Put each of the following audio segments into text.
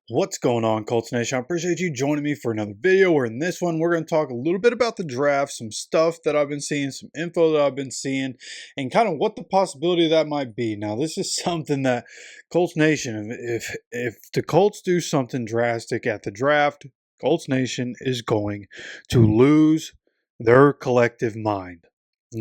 What's going on, Colts Nation? I appreciate you joining me for another video where in this one we're going to talk a little bit about the draft, some stuff that I've been seeing, some info that I've been seeing, and kind of what the possibility of that might be. Now, this is something that Colts Nation, if the Colts do something drastic at the draft, Colts Nation is going to lose their collective mind.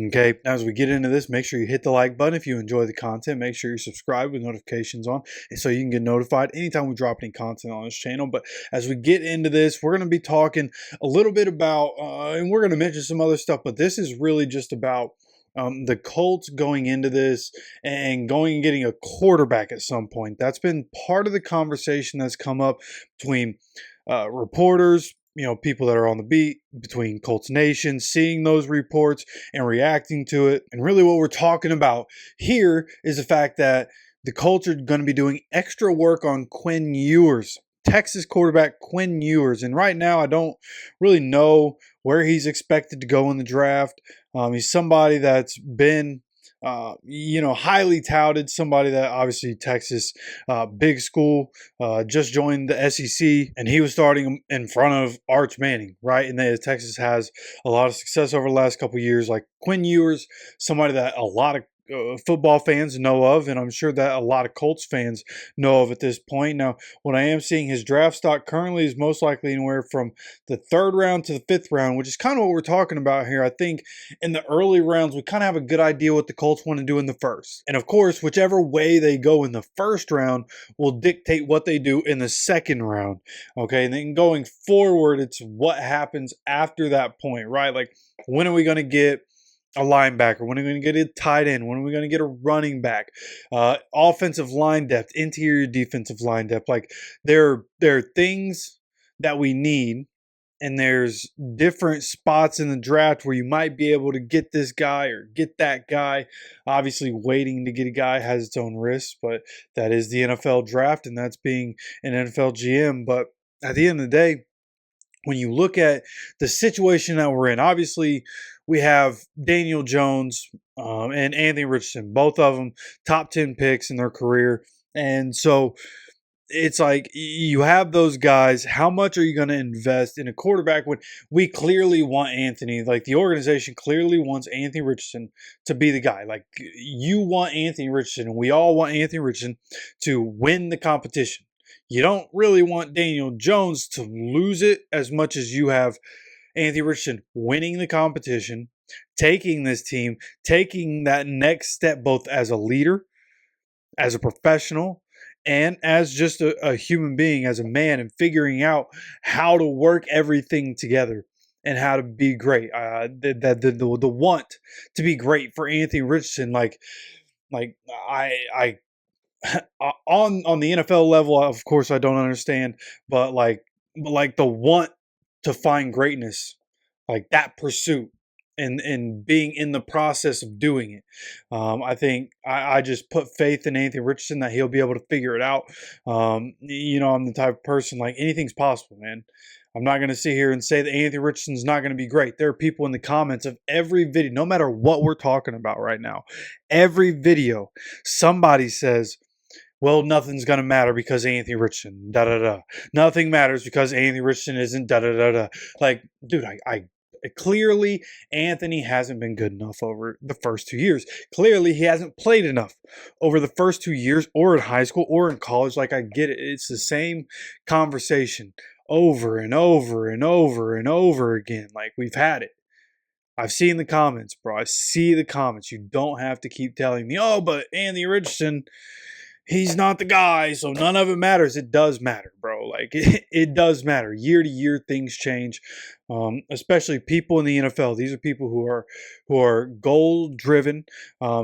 Okay, as we get into this, make sure you hit the like button if you enjoy the content. Make sure you subscribe with notifications on so you can get notified anytime we drop any content on this channel. But as we get into this, we're going to be talking a little bit about, and we're going to mention some other stuff, but this is really just about the Colts going into this and going and getting a quarterback at some point. That's been part of the conversation that's come up between reporters, people that are on the beat, between Colts Nation, seeing those reports and reacting to it. And really what we're talking about here is the fact that the Colts are going to be doing extra work on Quinn Ewers, Texas quarterback Quinn Ewers. And right now I don't really know where he's expected to go in the draft. He's somebody that's been highly touted, somebody that obviously Texas, big school, just joined the SEC, and he was starting in front of Arch Manning, right? And Texas has a lot of success over the last couple of years. Like Quinn Ewers, somebody that a lot of football fans know of, and I'm sure that a lot of Colts fans know of at this point. Now, what I am seeing, his draft stock currently is most likely anywhere from the 3rd round to the 5th round, which is kind of what we're talking about here. I think in the early rounds, we kind of have a good idea what the Colts want to do in the first. And of course, whichever way they go in the 1st round will dictate what they do in the 2nd round. Okay, and then going forward, it's what happens after that point, right? Like, when are we going to get a linebacker? When are we going to get a tight end? When are we going to get a running back? Offensive line depth, interior defensive line depth. Like there are things that we need, and there's different spots in the draft where you might be able to get this guy or get that guy. Obviously, waiting to get a guy has its own risks, but that is the NFL draft, and that's being an NFL GM. But at the end of the day, when you look at the situation that we're in, obviously we have Daniel Jones and Anthony Richardson, both of them top 10 picks in their career. And so it's like you have those guys. How much are you going to invest in a quarterback when we clearly want Anthony? Like the organization clearly wants Anthony Richardson to be the guy. Like you want Anthony Richardson, and we all want Anthony Richardson to win the competition. You don't really want Daniel Jones to lose it as much as you have Anthony Richardson winning the competition, taking this team, taking that next step both as a leader, as a professional, and as just a human being, as a man, and figuring out how to work everything together and how to be great. The want to be great for Anthony Richardson, like I on the NFL level, of course, I don't understand, but like the want to find greatness, like that pursuit, and being in the process of doing it. I think I just put faith in Anthony Richardson that he'll be able to figure it out. I'm the type of person, like, anything's possible, man. I'm not going to sit here and say that Anthony Richardson's not going to be great. There are people in the comments of every video, no matter what we're talking about right now, every video, somebody says, well, nothing's going to matter because Anthony Richardson, da-da-da. Nothing matters because Anthony Richardson isn't da-da-da-da. Like, dude, I clearly Anthony hasn't been good enough over the first 2 years. Clearly he hasn't played enough over the first 2 years, or in high school or in college. Like, I get it. It's the same conversation over and over and over and over again. Like, we've had it. I've seen the comments, bro. I see the comments. You don't have to keep telling me, oh, but Anthony Richardson, he's not the guy, so none of it matters. It does matter, bro. Like, it does matter. Year to year, things change, especially people in the NFL. These are people who are goal driven.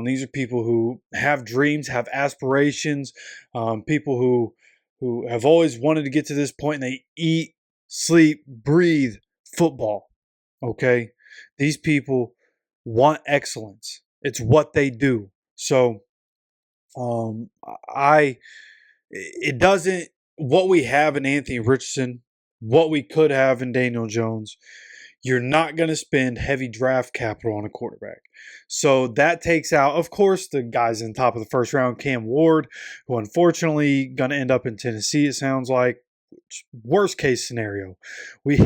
These are people who have dreams, have aspirations, people who have always wanted to get to this point, and they eat, sleep, breathe football. Okay? These people want excellence. It's what they do. So it doesn't, what we have in Anthony Richardson, what we could have in Daniel Jones, you're not going to spend heavy draft capital on a quarterback. So that takes out, of course, the guys in the top of the 1st round, Cam Ward, who unfortunately going to end up in Tennessee, it sounds like. worst case scenario, we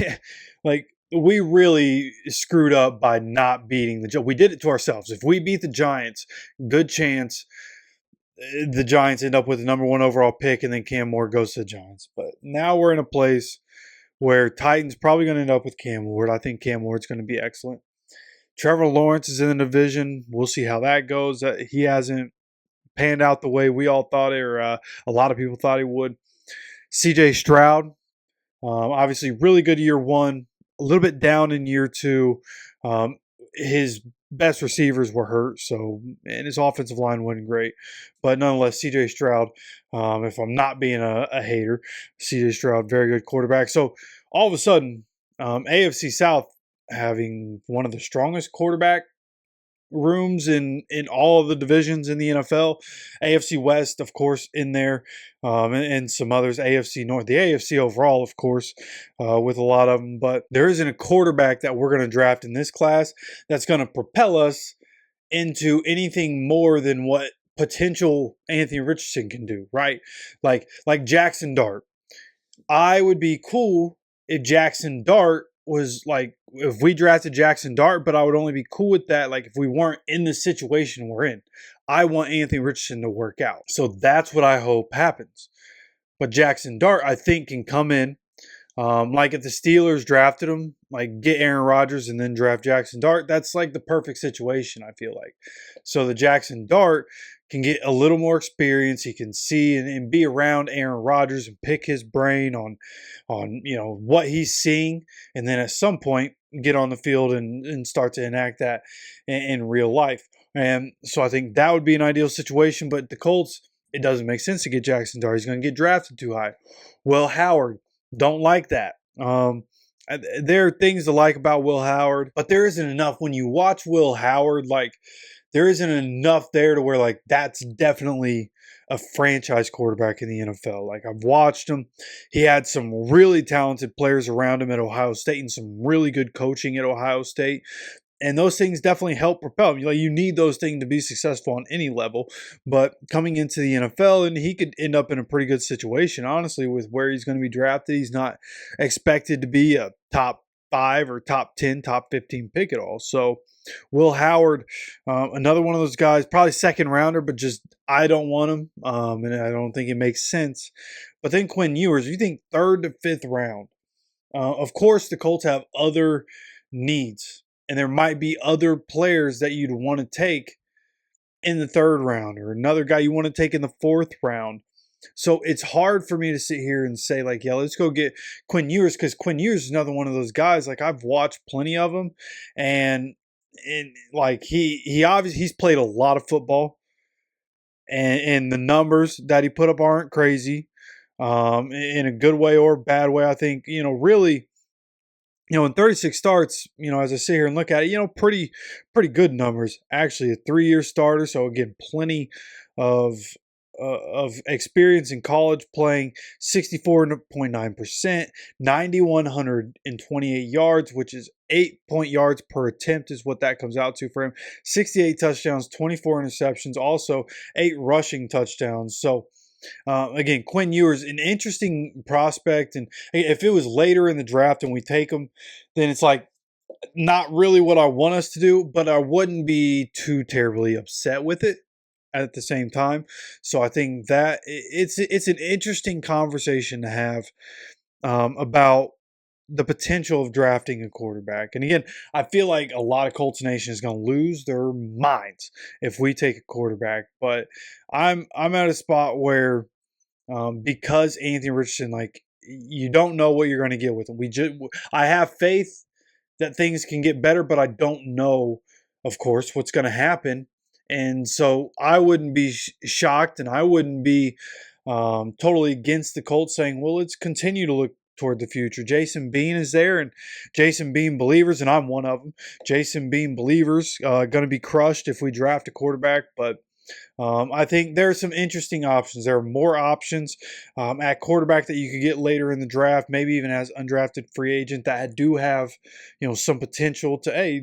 like we really screwed up by not beating the Giants. We did it to ourselves. If we beat the Giants, good chance the Giants end up with the #1 overall pick, and then Cam Ward goes to the Giants. But now we're in a place where Titans probably going to end up with Cam Ward. I think Cam Ward's going to be excellent. Trevor Lawrence is in the division. We'll see how that goes. He hasn't panned out the way we all thought it, or a lot of people thought he would. C.J. Stroud, obviously really good year one, a little bit down in year two. His best receivers were hurt, and his offensive line wasn't great. But nonetheless, C.J. Stroud, if I'm not being a hater, C.J. Stroud, very good quarterback. So all of a sudden, AFC South having one of the strongest quarterback rooms in all of the divisions in the NFL. AFC West, of course, in there, and some others. AFC North, the AFC overall, of course, with a lot of them. But there isn't a quarterback that we're going to draft in this class that's going to propel us into anything more than what potential Anthony Richardson can do, right? Like Jackson Dart. I would be cool if Jackson Dart was like, if we drafted Jackson Dart, but I would only be cool with that like if we weren't in the situation we're in. I want Anthony Richardson to work out. So that's what I hope happens. But Jackson Dart, I think, can come in. Like if the Steelers drafted him, like get Aaron Rodgers and then draft Jackson Dart, that's like the perfect situation, I feel like. So the Jackson Dart can get a little more experience. He can see and be around Aaron Rodgers and pick his brain on what he's seeing, and then at some point get on the field and start to enact that in real life. And so I think that would be an ideal situation. But the Colts, it doesn't make sense to get Jackson Dart. He's going to get drafted too high. Will Howard, don't like that. There are things to like about Will Howard, but there isn't enough. When you watch Will Howard, like there isn't enough there to where like that's definitely a franchise quarterback in the NFL. Like I've watched him. He had some really talented players around him at Ohio State and some really good coaching at Ohio State. And those things definitely help propel him. Like you need those things to be successful on any level. But coming into the NFL, and he could end up in a pretty good situation, honestly, with where he's going to be drafted. He's not expected to be a top 5 or top 10, top 15 pick at all. So Will Howard, another one of those guys, probably second rounder, but just I don't want him, and I don't think it makes sense. But then Quinn Ewers, you think 3rd to 5th round. Of course, the Colts have other needs. And there might be other players that you'd want to take in the 3rd round, or another guy you want to take in the 4th round. So it's hard for me to sit here and say like, yeah, let's go get Quinn Ewers, because Quinn Ewers is another one of those guys. Like I've watched plenty of them, and like he obviously he's played a lot of football, and the numbers that he put up aren't crazy, in a good way or bad way. I think really. In 36 starts, as I sit here and look at it, pretty good numbers. Actually, a 3-year starter. So again, plenty of experience in college, playing 64.9%, 9,128 yards, which is 8 yards per attempt is what that comes out to for him. 68 touchdowns, 24 interceptions, also 8 rushing touchdowns. So again, Quinn Ewers, an interesting prospect, and if it was later in the draft and we take him, then it's like not really what I want us to do, but I wouldn't be too terribly upset with it at the same time. So I think that it's an interesting conversation to have about the potential of drafting a quarterback. And again, I feel like a lot of Colts Nation is going to lose their minds if we take a quarterback. But I'm at a spot where because Anthony Richardson, like you don't know what you're going to get with him. I have faith that things can get better, but I don't know, of course, what's going to happen. And so I wouldn't be shocked, and I wouldn't be totally against the Colts saying, well, let's continue to look toward the future. Jason Bean is there, and Jason Bean believers, and I'm one of them. Jason Bean believers, going to be crushed if we draft a quarterback, but I think there are some interesting options. There are more options at quarterback that you could get later in the draft, maybe even as undrafted free agent that do have, some potential to, hey,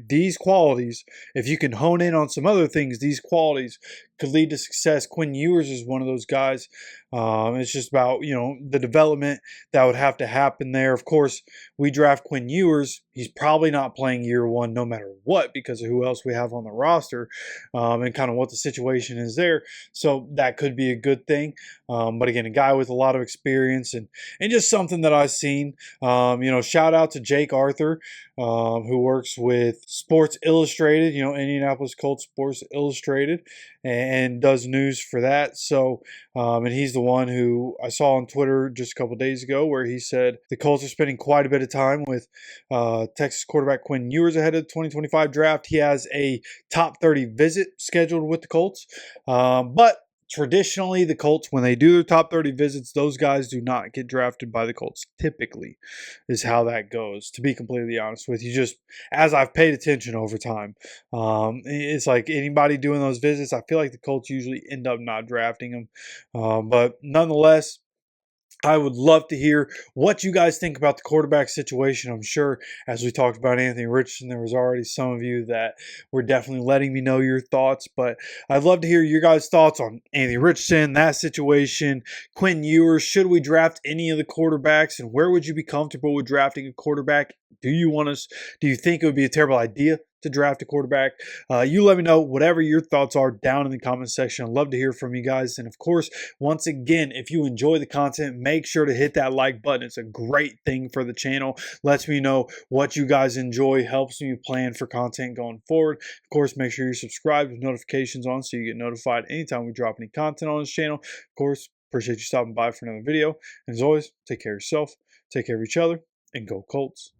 these qualities, if you can hone in on some other things, these qualities could lead to success. Quinn Ewers is one of those guys. It's just about, the development that would have to happen there. Of course, we draft Quinn Ewers. He's probably not playing year one no matter what because of who else we have on the roster and kind of what the situation is there. So that could be a good thing. But again, a guy with a lot of experience and just something that I've seen. Shout out to Jake Arthur, who works with Sports Illustrated, Indianapolis Colts Sports Illustrated, and does news for that. So, and he's the one who I saw on Twitter just a couple days ago where he said the Colts are spending quite a bit of time with Texas quarterback Quinn Ewers ahead of the 2025 draft. He has a top 30 visit scheduled with the Colts, but traditionally, the Colts, when they do their top 30 visits, those guys do not get drafted by the Colts. Typically, is how that goes, to be completely honest with you. Just as I've paid attention over time, it's like anybody doing those visits, I feel like the Colts usually end up not drafting them. But nonetheless, I would love to hear what you guys think about the quarterback situation. I'm sure as we talked about Anthony Richardson, there was already some of you that were definitely letting me know your thoughts, but I'd love to hear your guys' thoughts on Anthony Richardson, that situation, Quinn Ewers. Should we draft any of the quarterbacks, and where would you be comfortable with drafting a quarterback? Do you think it would be a terrible idea to draft a quarterback? You let me know whatever your thoughts are down in the comment section. I'd love to hear from you guys. And of course, once again, if you enjoy the content, make sure to hit that like button. It's a great thing for the channel. Lets me know what you guys enjoy, helps me plan for content going forward. Of course, make sure you're subscribed with notifications on so you get notified anytime we drop any content on this channel. Of course, appreciate you stopping by for another video. And as always, take care of yourself, take care of each other, and go Colts.